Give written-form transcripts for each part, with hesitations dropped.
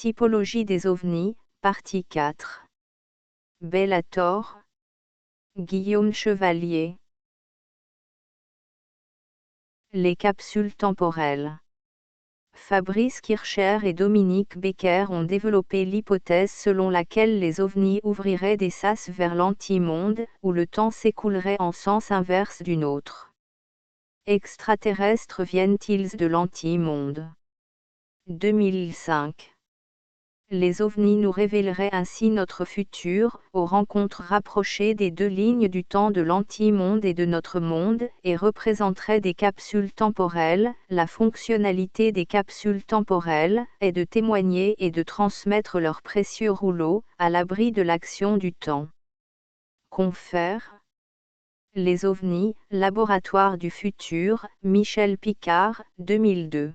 Typologie des ovnis, partie 4. Bellator, Guillaume Chevalier. Les capsules temporelles. Fabrice Kircher et Dominique Becker ont développé l'hypothèse selon laquelle les ovnis ouvriraient des sas vers l'antimonde, où le temps s'écoulerait en sens inverse du nôtre. Extraterrestres viennent-ils de l'antimonde? 2005. Les ovnis nous révéleraient ainsi notre futur, aux rencontres rapprochées des deux lignes du temps de l'antimonde et de notre monde, et représenteraient des capsules temporelles. La fonctionnalité des capsules temporelles est de témoigner et de transmettre leurs précieux rouleaux, à l'abri de l'action du temps. Confère. Les ovnis, Laboratoire du futur, Michel Picard, 2002.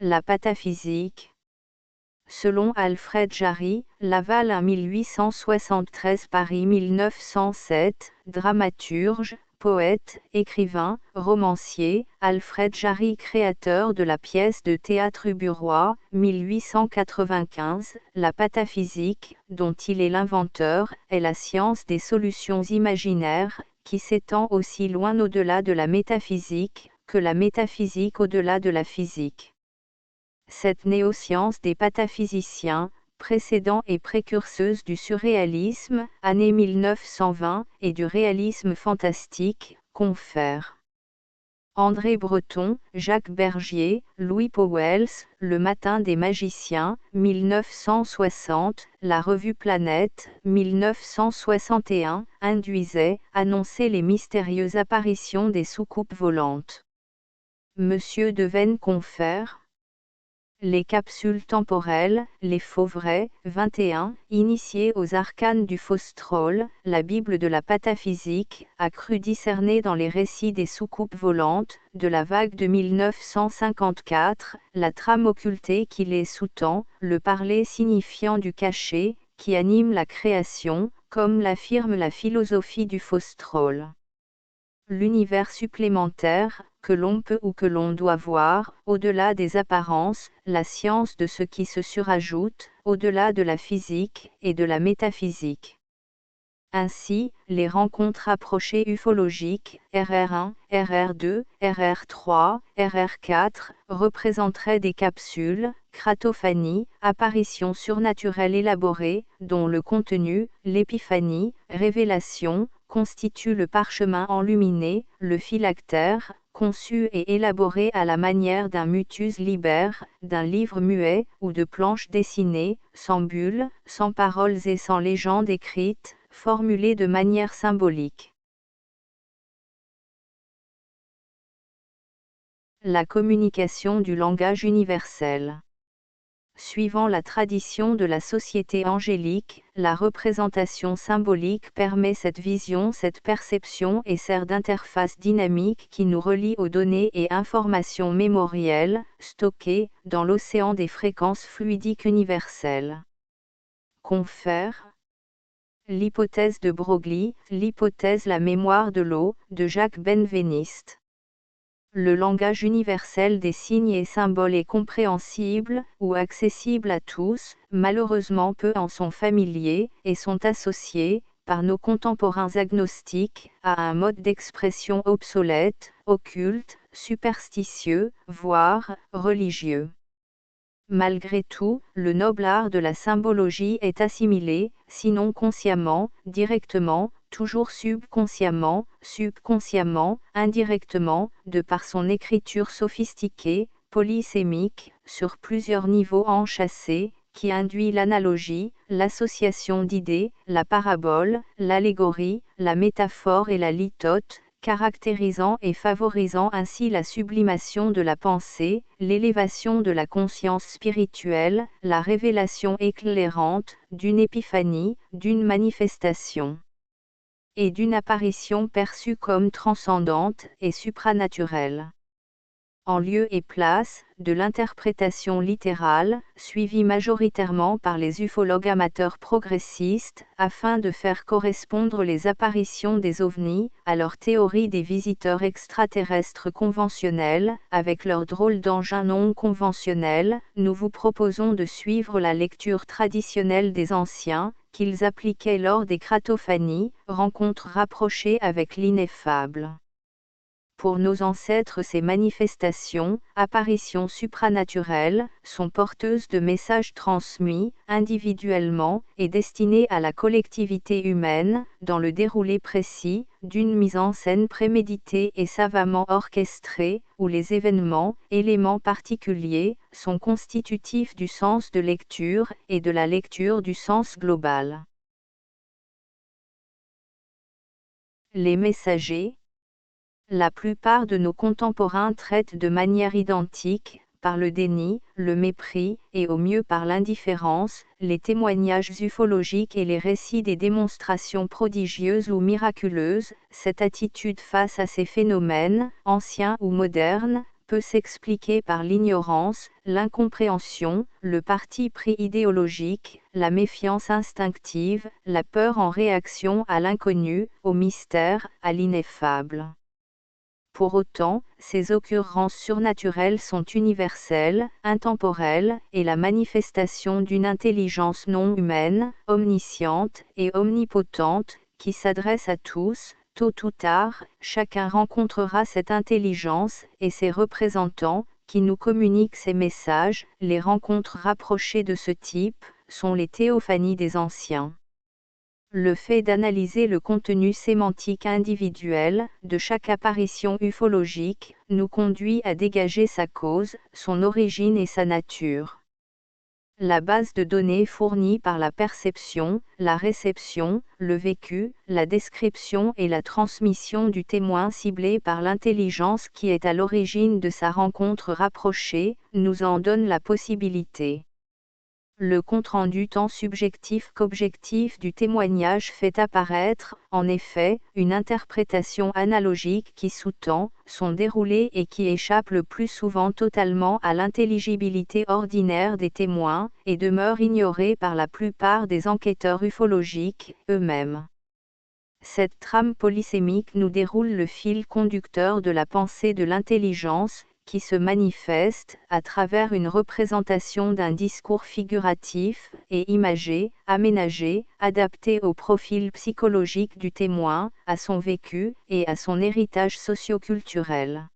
La pataphysique. Selon Alfred Jarry, Laval 1873 Paris 1907, dramaturge, poète, écrivain, romancier, Alfred Jarry créateur de la pièce de théâtre Uburois, 1895, la pataphysique, dont il est l'inventeur, est la science des solutions imaginaires, qui s'étend aussi loin au-delà de la métaphysique, que la métaphysique au-delà de la physique. Cette néoscience des pataphysiciens, précédant et précurseuse du surréalisme, année 1920, et du réalisme fantastique, confère. André Breton, Jacques Bergier, Louis Pauwels, Le Matin des magiciens, 1960, La Revue Planète, 1961, induisait, annonçait les mystérieuses apparitions des soucoupes volantes. Monsieur Devaisnes confère. Les capsules temporelles, les faux vrais, 21, initiés aux arcanes du Faustrol, la Bible de la pataphysique, a cru discerner dans les récits des soucoupes volantes, de la vague de 1954, la trame occultée qui les sous-tend, le parler signifiant du cachet, qui anime la création, comme l'affirme la philosophie du Faustrol. L'univers supplémentaire, que l'on peut ou que l'on doit voir, au-delà des apparences, la science de ce qui se surajoute, au-delà de la physique et de la métaphysique. Ainsi, les rencontres approchées ufologiques, RR1, RR2, RR3, RR4, représenteraient des capsules, cratophanies, apparitions surnaturelles élaborées, dont le contenu, l'épiphanie, révélation, constitue le parchemin enluminé, le phylactère, conçu et élaboré à la manière d'un mutus liber, d'un livre muet, ou de planches dessinées, sans bulles, sans paroles et sans légendes écrites, formulées de manière symbolique. La communication du langage universel. Suivant la tradition de la société angélique, la représentation symbolique permet cette vision, cette perception et sert d'interface dynamique qui nous relie aux données et informations mémorielles, stockées dans l'océan des fréquences fluidiques universelles. Confère. L'hypothèse de Broglie, l'hypothèse La mémoire de l'eau, de Jacques Benveniste. Le langage universel des signes et symboles est compréhensible, ou accessible à tous, malheureusement peu en sont familiers, et sont associés, par nos contemporains agnostiques, à un mode d'expression obsolète, occulte, superstitieux, voire religieux. Malgré tout, le noble art de la symbologie est assimilé, sinon consciemment, directement, toujours subconsciemment, indirectement, de par son écriture sophistiquée, polysémique, sur plusieurs niveaux enchâssés, qui induit l'analogie, l'association d'idées, la parabole, l'allégorie, la métaphore et la litote, caractérisant et favorisant ainsi la sublimation de la pensée, l'élévation de la conscience spirituelle, la révélation éclairante, d'une épiphanie, d'une manifestation et d'une apparition perçue comme transcendante et supranaturelle. en lieu et place de l'interprétation littérale, suivie majoritairement par les ufologues amateurs progressistes, afin de faire correspondre les apparitions des ovnis à leur théorie des visiteurs extraterrestres conventionnels, avec leurs drôles d'engins non conventionnels. Nous vous proposons de suivre la lecture traditionnelle des anciens, qu'ils appliquaient lors des cratophanies, rencontres rapprochées avec l'ineffable. Pour nos ancêtres, ces manifestations, apparitions supranaturelles, sont porteuses de messages transmis, individuellement, et destinés à la collectivité humaine, dans le déroulé précis, d'une mise en scène préméditée et savamment orchestrée, où les événements, éléments particuliers, sont constitutifs du sens de lecture, et de la lecture du sens global. Les messagers. La plupart de nos contemporains traitent de manière identique, par le déni, le mépris, et au mieux par l'indifférence, les témoignages ufologiques et les récits des démonstrations prodigieuses ou miraculeuses. Cette attitude face à ces phénomènes, anciens ou modernes, peut s'expliquer par l'ignorance, l'incompréhension, le parti pris idéologique, la méfiance instinctive, la peur en réaction à l'inconnu, au mystère, à l'ineffable. Pour autant, ces occurrences surnaturelles sont universelles, intemporelles, et la manifestation d'une intelligence non humaine, omnisciente et omnipotente, qui s'adresse à tous. Tôt ou tard, chacun rencontrera cette intelligence, et ses représentants, qui nous communiquent ces messages. Les rencontres rapprochées de ce type sont les théophanies des anciens. Le fait d'analyser le contenu sémantique individuel de chaque apparition ufologique nous conduit à dégager sa cause, son origine et sa nature. La base de données fournie par la perception, la réception, le vécu, la description et la transmission du témoin ciblé par l'intelligence qui est à l'origine de sa rencontre rapprochée, nous en donne la possibilité. Le compte-rendu tant subjectif qu'objectif du témoignage fait apparaître, en effet, une interprétation analogique qui sous-tend son déroulé et qui échappe le plus souvent totalement à l'intelligibilité ordinaire des témoins, et demeure ignorée par la plupart des enquêteurs ufologiques eux-mêmes. Cette trame polysémique nous déroule le fil conducteur de la pensée de l'intelligence, qui se manifeste à travers une représentation d'un discours figuratif et imagé, aménagé, adapté au profil psychologique du témoin, à son vécu et à son héritage socio-culturel.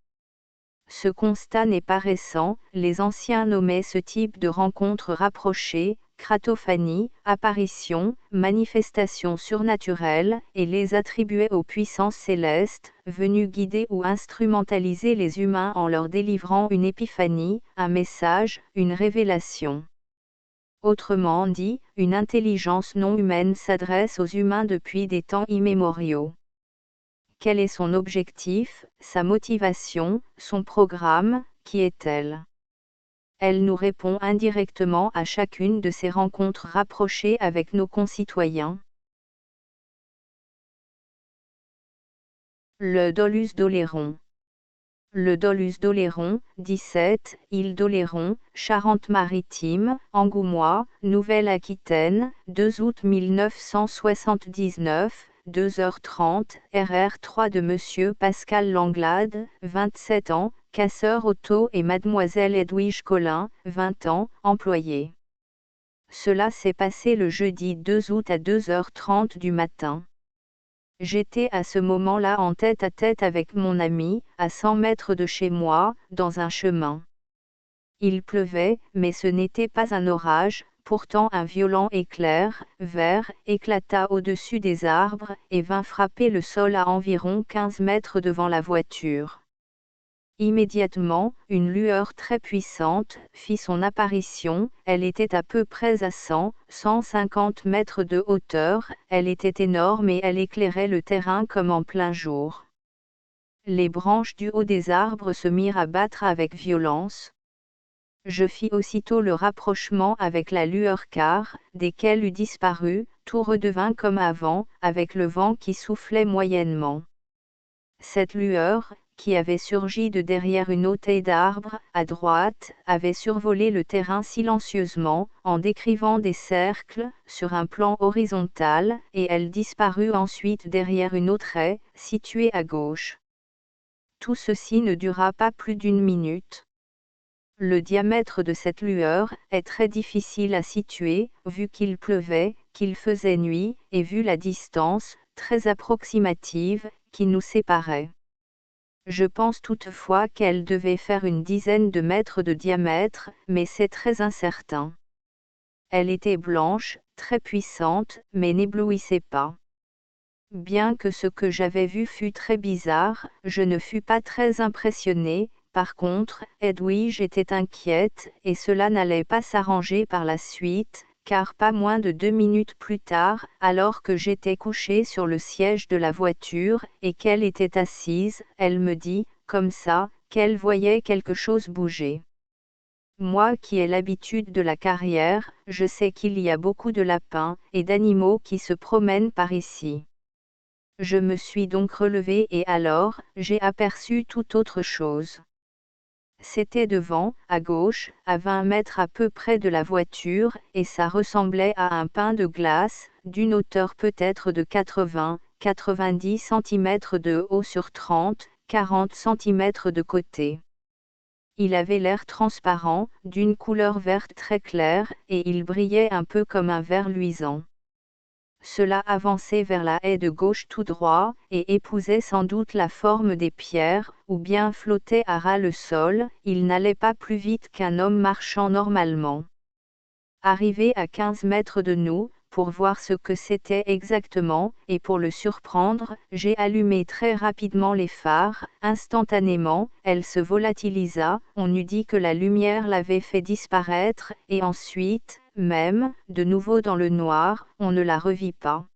Ce constat n'est pas récent, les anciens nommaient ce type de rencontre rapprochée, cratophanie, apparition, manifestation surnaturelle, et les attribuaient aux puissances célestes, venues guider ou instrumentaliser les humains en leur délivrant une épiphanie, un message, une révélation. Autrement dit, une intelligence non humaine s'adresse aux humains depuis des temps immémoriaux. Quel est son objectif, sa motivation, son programme, qui est-elle ? Elle nous répond indirectement à chacune de ces rencontres rapprochées avec nos concitoyens. Le Dolus d'Oléron. Le Dolus d'Oléron, 17, île d'Oléron, Charente-Maritime, Angoumois, Nouvelle-Aquitaine, 2 août 1979, 2h30, RR3 de Monsieur Pascal Langlade, 27 ans, casseur auto et Mademoiselle Edwige Collin, 20 ans, employée. Cela s'est passé le jeudi 2 août à 2h30 du matin. J'étais à ce moment-là en tête-à-tête avec mon ami, à 100 mètres de chez moi, dans un chemin. Il pleuvait, mais ce n'était pas un orage, pourtant un violent éclair, vert, éclata au-dessus des arbres, et vint frapper le sol à environ 15 mètres devant la voiture. Immédiatement, une lueur très puissante fit son apparition. Elle était à peu près à 150 mètres de hauteur, elle était énorme et elle éclairait le terrain comme en plein jour. Les branches du haut des arbres se mirent à battre avec violence. Je fis aussitôt le rapprochement avec la lueur car, dès qu'elle eut disparu, tout redevint comme avant, avec le vent qui soufflait moyennement. Cette lueur, qui avait surgi de derrière une haute haie d'arbres, à droite, avait survolé le terrain silencieusement, en décrivant des cercles, sur un plan horizontal, et elle disparut ensuite derrière une autre haie, située à gauche. Tout ceci ne dura pas plus d'une minute. Le diamètre de cette lueur est très difficile à situer, vu qu'il pleuvait, qu'il faisait nuit, et vu la distance, très approximative, qui nous séparait. Je pense toutefois qu'elle devait faire une dizaine de mètres de diamètre, mais c'est très incertain. Elle était blanche, très puissante, mais n'éblouissait pas. Bien que ce que j'avais vu fût très bizarre, je ne fus pas très impressionné. Par contre, Edwige était inquiète, et cela n'allait pas s'arranger par la suite, car pas moins de 2 minutes plus tard, alors que j'étais couché sur le siège de la voiture, et qu'elle était assise, elle me dit, comme ça, qu'elle voyait quelque chose bouger. Moi qui ai l'habitude de la carrière, je sais qu'il y a beaucoup de lapins, et d'animaux qui se promènent par ici. Je me suis donc relevé et alors, j'ai aperçu tout autre chose. C'était devant, à gauche, à 20 mètres à peu près de la voiture, et ça ressemblait à un pain de glace, d'une hauteur peut-être de 80-90 cm de haut sur 30-40 cm de côté. Il avait l'air transparent, d'une couleur verte très claire, et il brillait un peu comme un verre luisant. Cela avançait vers la haie de gauche tout droit, et épousait sans doute la forme des pierres, ou bien flottait à ras le sol, il n'allait pas plus vite qu'un homme marchant normalement. Arrivé à 15 mètres de nous, pour voir ce que c'était exactement, et pour le surprendre, j'ai allumé très rapidement les phares, instantanément, elle se volatilisa, on eût dit que la lumière l'avait fait disparaître, et ensuite, même, de nouveau dans le noir, on ne la revit pas.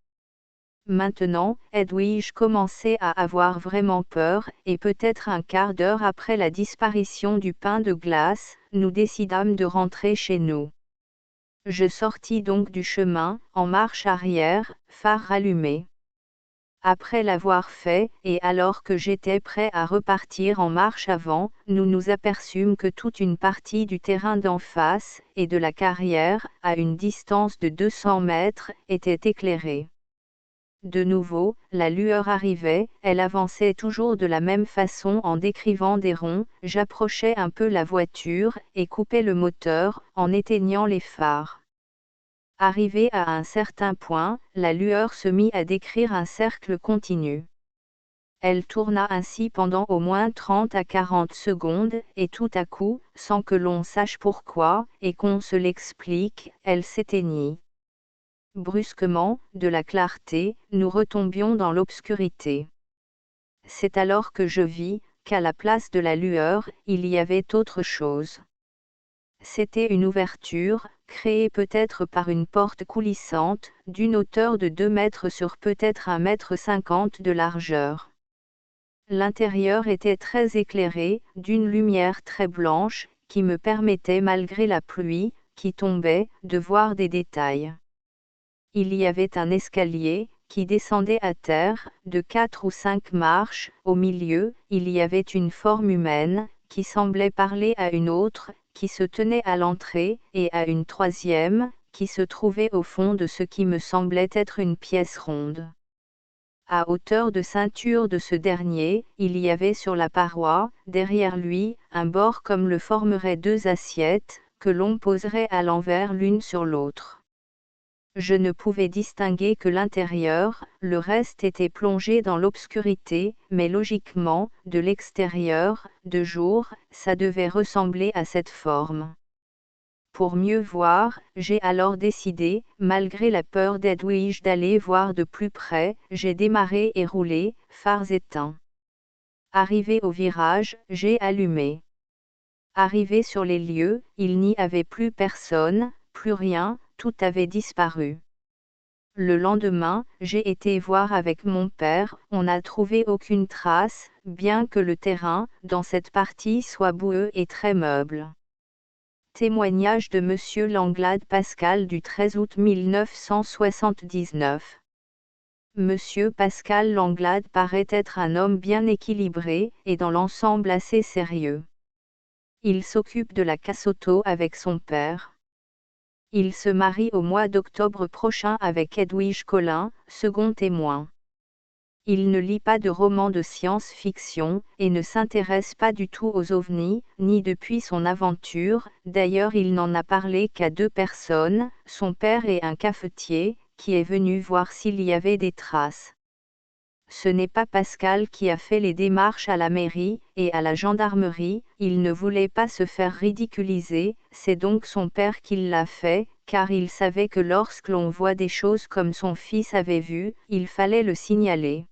Maintenant, Edwige commençait à avoir vraiment peur, et peut-être un quart d'heure après la disparition du pain de glace, nous décidâmes de rentrer chez nous. Je sortis donc du chemin, en marche arrière, phare rallumé. Après l'avoir fait, et alors que j'étais prêt à repartir en marche avant, nous nous aperçûmes que toute une partie du terrain d'en face, et de la carrière, à une distance de 200 mètres, était éclairée. De nouveau, la lueur arrivait, elle avançait toujours de la même façon en décrivant des ronds, j'approchais un peu la voiture, et coupais le moteur, en éteignant les phares. Arrivé à un certain point, la lueur se mit à décrire un cercle continu. Elle tourna ainsi pendant au moins 30 à 40 secondes, et tout à coup, sans que l'on sache pourquoi, et qu'on se l'explique, elle s'éteignit. Brusquement, de la clarté, nous retombions dans l'obscurité. C'est alors que je vis, qu'à la place de la lueur, il y avait autre chose. C'était une ouverture, créée peut-être par une porte coulissante, d'une hauteur de 2 mètres sur peut-être 1,50 m de largeur. L'intérieur était très éclairé, d'une lumière très blanche, qui me permettait malgré la pluie, qui tombait, de voir des détails. Il y avait un escalier, qui descendait à terre, de 4 ou 5 marches, au milieu, il y avait une forme humaine, qui semblait parler à une autre, qui se tenait à l'entrée, et à une troisième, qui se trouvait au fond de ce qui me semblait être une pièce ronde. À hauteur de ceinture de ce dernier, il y avait sur la paroi, derrière lui, un bord comme le formeraient 2 assiettes, que l'on poserait à l'envers l'une sur l'autre. Je ne pouvais distinguer que l'intérieur, le reste était plongé dans l'obscurité, mais logiquement, de l'extérieur, de jour, ça devait ressembler à cette forme. Pour mieux voir, j'ai alors décidé, malgré la peur d'Edwige d'aller voir de plus près, j'ai démarré et roulé, phares éteints. Arrivé au virage, j'ai allumé. Arrivé sur les lieux, il n'y avait plus personne, plus rien, tout avait disparu. Le lendemain, j'ai été voir avec mon père, on n'a trouvé aucune trace, bien que le terrain, dans cette partie soit boueux et très meuble. Témoignage de Monsieur Langlade Pascal du 13 août 1979. Monsieur Pascal Langlade paraît être un homme bien équilibré, et dans l'ensemble assez sérieux. Il s'occupe de la casse-auto avec son père. Il se marie au mois d'octobre prochain avec Edwige Collin, second témoin. Il ne lit pas de romans de science-fiction, et ne s'intéresse pas du tout aux ovnis, ni depuis son aventure. D'ailleurs il n'en a parlé qu'à 2 personnes, son père et un cafetier, qui est venu voir s'il y avait des traces. Ce n'est pas Pascal qui a fait les démarches à la mairie, et à la gendarmerie, il ne voulait pas se faire ridiculiser, c'est donc son père qui l'a fait, car il savait que lorsque l'on voit des choses comme son fils avait vu, il fallait le signaler.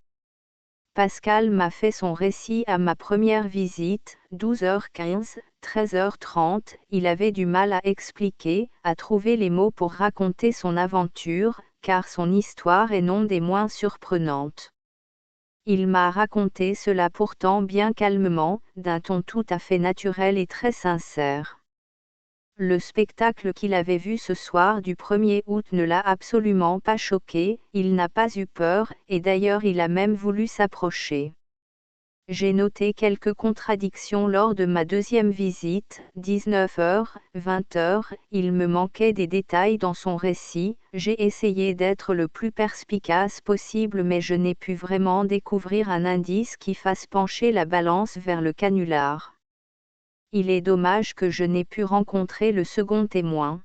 Pascal m'a fait son récit à ma première visite, 12h15, 13h30, il avait du mal à expliquer, à trouver les mots pour raconter son aventure, car son histoire est non des moins surprenantes. Il m'a raconté cela pourtant bien calmement, d'un ton tout à fait naturel et très sincère. Le spectacle qu'il avait vu ce soir du 1er août ne l'a absolument pas choqué, il n'a pas eu peur, et d'ailleurs il a même voulu s'approcher. J'ai noté quelques contradictions lors de ma deuxième visite, 19h, 20h, il me manquait des détails dans son récit, j'ai essayé d'être le plus perspicace possible mais je n'ai pu vraiment découvrir un indice qui fasse pencher la balance vers le canular. Il est dommage que je n'ai pu rencontrer le second témoin.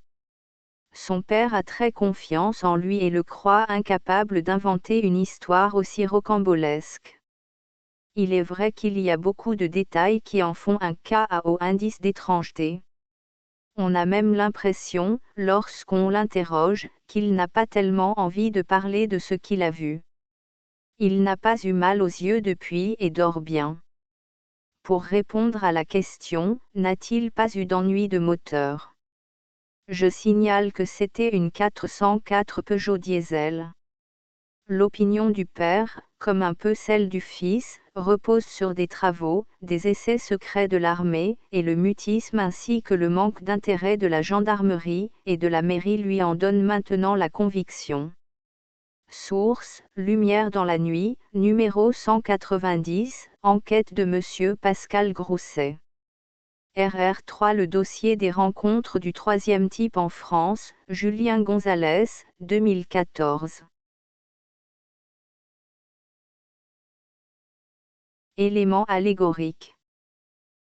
Son père a très confiance en lui et le croit incapable d'inventer une histoire aussi rocambolesque. Il est vrai qu'il y a beaucoup de détails qui en font un cas à haut indice d'étrangeté. On a même l'impression, lorsqu'on l'interroge, qu'il n'a pas tellement envie de parler de ce qu'il a vu. Il n'a pas eu mal aux yeux depuis et dort bien. Pour répondre à la question, n'a-t-il pas eu d'ennui de moteur? Je signale que c'était une 404 Peugeot diesel. L'opinion du père, comme un peu celle du fils, repose sur des travaux, des essais secrets de l'armée, et le mutisme ainsi que le manque d'intérêt de la gendarmerie et de la mairie lui en donnent maintenant la conviction. Source, Lumière dans la nuit, numéro 190, enquête de Monsieur Pascal Grousset. RR3 Le dossier des rencontres du troisième type en France, Julien Gonzalez, 2014. Élément allégorique.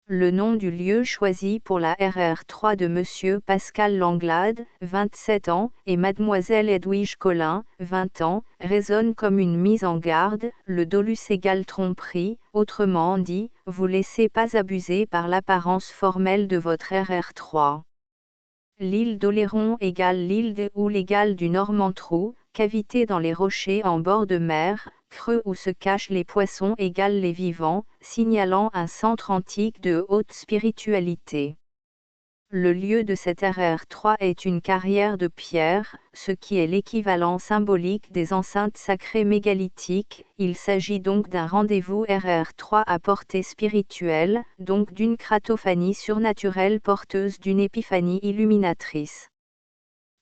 Le nom du lieu choisi pour la RR3 de Monsieur Pascal Langlade, 27 ans, et Mademoiselle Edwige Collin, 20 ans, résonne comme une mise en garde, le dolus égale tromperie, autrement dit, vous laissez pas abuser par l'apparence formelle de votre RR3. L'île d'Oléron égale l'île de Houle égale du Normantrou, cavité dans les rochers en bord de mer, creux où se cachent les poissons égale les vivants, signalant un centre antique de haute spiritualité. Le lieu de cette RR3 est une carrière de pierre, ce qui est l'équivalent symbolique des enceintes sacrées mégalithiques. Il s'agit donc d'un rendez-vous RR3 à portée spirituelle, donc d'une cratophanie surnaturelle porteuse d'une épiphanie illuminatrice.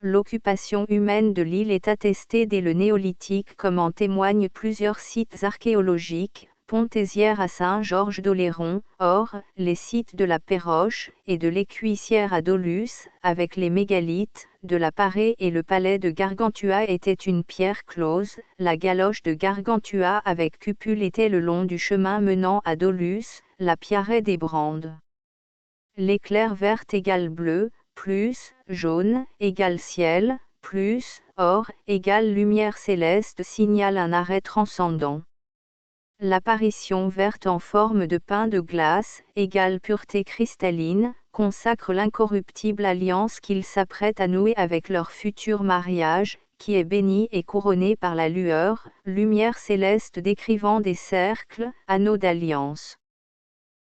L'occupation humaine de l'île est attestée dès le néolithique comme en témoignent plusieurs sites archéologiques, Pontézière à Saint-Georges d'Oléron, Or, les sites de la Péroche, et de l'Écuissière à Dolus, avec les mégalithes, de la Parée et le palais de Gargantua était une pierre close, la galoche de Gargantua avec cupule était le long du chemin menant à Dolus, la Piaret des Brandes. L'éclair vert égale bleu, plus, jaune, égale ciel, plus, or, égale lumière céleste signale un arrêt transcendant. L'apparition verte en forme de pain de glace, égale pureté cristalline, consacre l'incorruptible alliance qu'ils s'apprêtent à nouer avec leur futur mariage, qui est béni et couronné par la lueur, lumière céleste décrivant des cercles, anneaux d'alliance.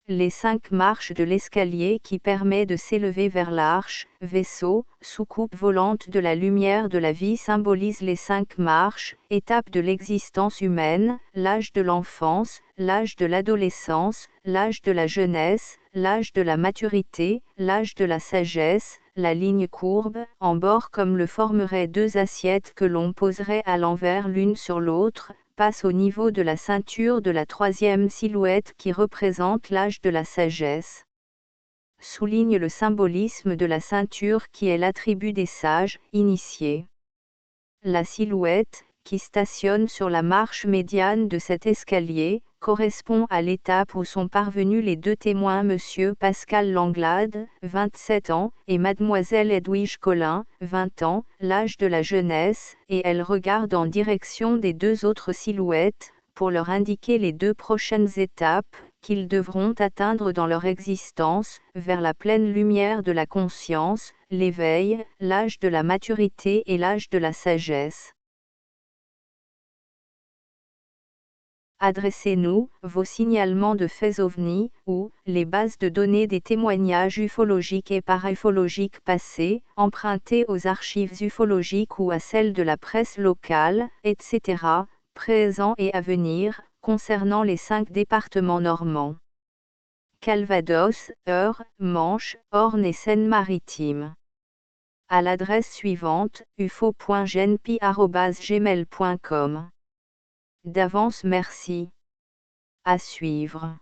Les 5 marches de l'escalier qui permet de s'élever vers l'arche, vaisseau, soucoupe volante de la lumière de la vie symbolisent les 5 marches, étapes de l'existence humaine, l'âge de l'enfance, l'âge de l'adolescence, l'âge de la jeunesse, l'âge de la maturité, l'âge de la sagesse, la ligne courbe, en bord comme le formeraient deux assiettes que l'on poserait à l'envers l'une sur l'autre, passe au niveau de la ceinture de la troisième silhouette qui représente l'âge de la sagesse. Souligne le symbolisme de la ceinture qui est l'attribut des sages, initiés. La silhouette, qui stationne sur la marche médiane de cet escalier, correspond à l'étape où sont parvenus les deux témoins Monsieur Pascal Langlade, 27 ans, et Mademoiselle Edwige Collin, 20 ans, l'âge de la jeunesse, et elle regarde en direction des deux autres silhouettes, pour leur indiquer les deux prochaines étapes, qu'ils devront atteindre dans leur existence, vers la pleine lumière de la conscience, l'éveil, l'âge de la maturité et l'âge de la sagesse. Adressez-nous vos signalements de faits ovnis ou les bases de données des témoignages ufologiques et paraufologiques passés, empruntés aux archives ufologiques ou à celles de la presse locale, etc., présents et à venir, concernant les 5 départements normands. Calvados, Eure, Manche, Orne et Seine-Maritime. À l'adresse suivante, ufo.genpi@gmail.com. D'avance merci. À suivre.